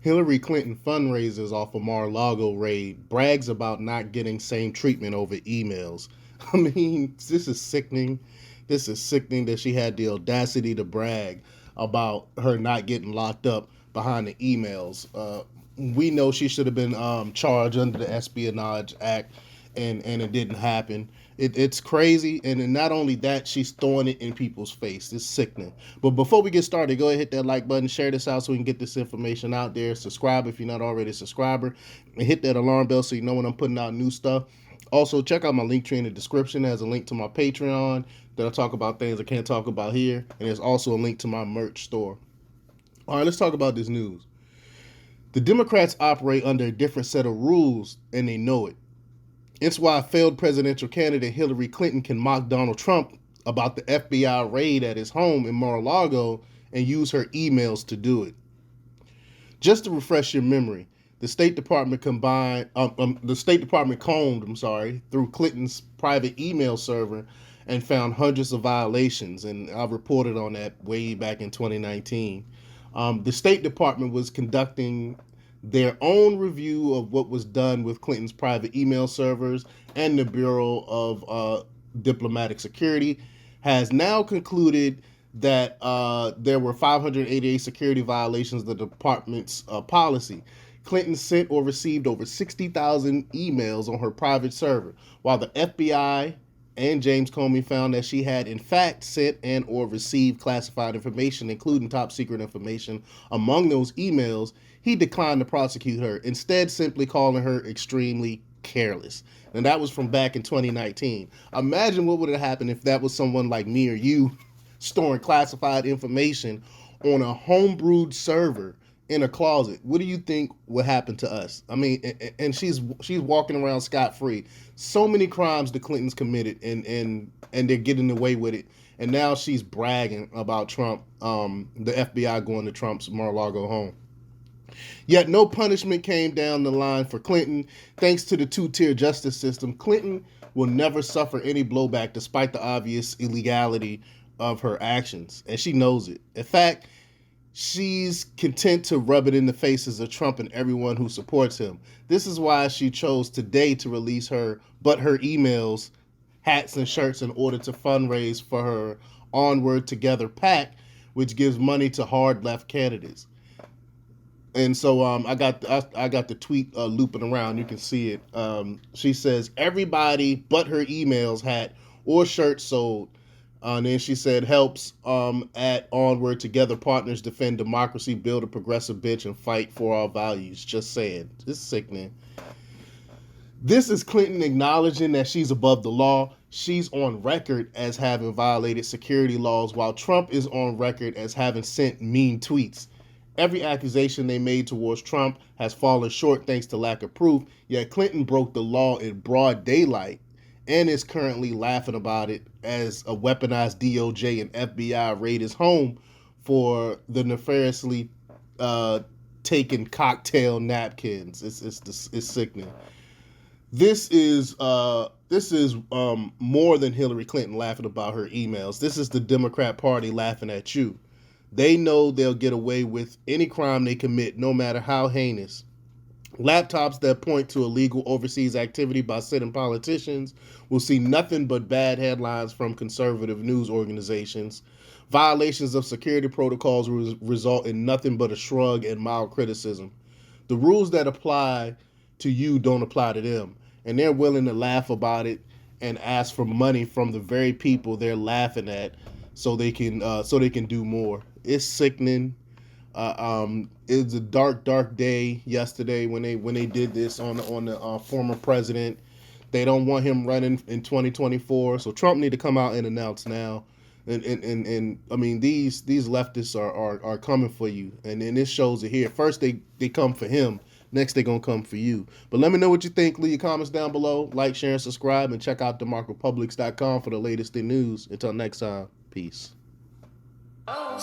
Hillary Clinton fundraisers off a Mar-a-Lago raid, brags about not getting same treatment over emails. I mean, this is sickening. This is sickening that she had the audacity to brag about her not getting locked up behind the emails. We know she should have been charged under the Espionage Act, and it didn't happen. It's crazy, and then not only that, she's throwing it in people's face. It's sickening. But before we get started, go ahead, hit that like button, share this out so we can get this information out there. Subscribe if you're not already a subscriber, and hit that alarm bell so you know when I'm putting out new stuff. Also, check out my link tree in the description. There's a link to my Patreon that I talk about things I can't talk about here, and there's also a link to my merch store. All right, let's talk about this news. The Democrats operate under a different set of rules, and they know it. It's why failed presidential candidate Hillary Clinton can mock Donald Trump about the FBI raid at his home in Mar-a-Lago and use her emails to do it. Just to refresh your memory, the State Department combed, through Clinton's private email server and found hundreds of violations, and I reported on that way back in 2019. The State Department was conducting their own review of what was done with Clinton's private email servers, and the Bureau of Diplomatic Security has now concluded that there were 588 security violations of the department's policy. Clinton sent or received over 60,000 emails on her private server, while the FBI and James Comey found that she had in fact sent and or received classified information, including top secret information. Among those emails, he declined to prosecute her, instead simply calling her extremely careless. And that was from back in 2019. Imagine what would have happened if that was someone like me or you storing classified information on a homebrewed server in a closet. What do you think would happen to us? I mean, and she's walking around scot free. So many crimes the Clintons committed, and they're getting away with it. And now she's bragging about Trump, the FBI going to Trump's Mar-a-Lago home. Yet no punishment came down the line for Clinton. Thanks to the two-tier justice system, Clinton will never suffer any blowback despite the obvious illegality of her actions, and she knows it. In fact, she's content to rub it in the faces of Trump and everyone who supports him. This is why she chose today to release her emails, hats, and shirts in order to fundraise for her Onward Together PAC, which gives money to hard left candidates. And so I got the tweet looping around. You can see it. She says everybody but her emails hat or shirt sold. And then she said helps at Onward Together Partners defend democracy, build a progressive bench, and fight for our values. Just saying, it's sickening. This is Clinton acknowledging that she's above the law. She's on record as having violated security laws, while Trump is on record as having sent mean tweets. Every accusation they made towards Trump has fallen short thanks to lack of proof, yet Clinton broke the law in broad daylight and is currently laughing about it as a weaponized DOJ and FBI raid his home for the nefariously taken cocktail napkins. It's sickening. This is more than Hillary Clinton laughing about her emails. This is the Democrat Party laughing at you. They know they'll get away with any crime they commit, no matter how heinous. Laptops that point to illegal overseas activity by sitting politicians will see nothing but bad headlines from conservative news organizations. Violations of security protocols will result in nothing but a shrug and mild criticism. The rules that apply to you don't apply to them, and they're willing to laugh about it and ask for money from the very people they're laughing at so they can do more. It's sickening. It was a dark day yesterday when they did this on the former president. They don't want him running in 2024, so Trump need to come out and announce now. And I mean these leftists are coming for you, and this shows it here. First they come for him. Next they're gonna come for you. But let me know what you think. Leave your comments down below. Like, share, and subscribe, and check out demarcopublics.com for the latest in news. Until next time, peace. Oh,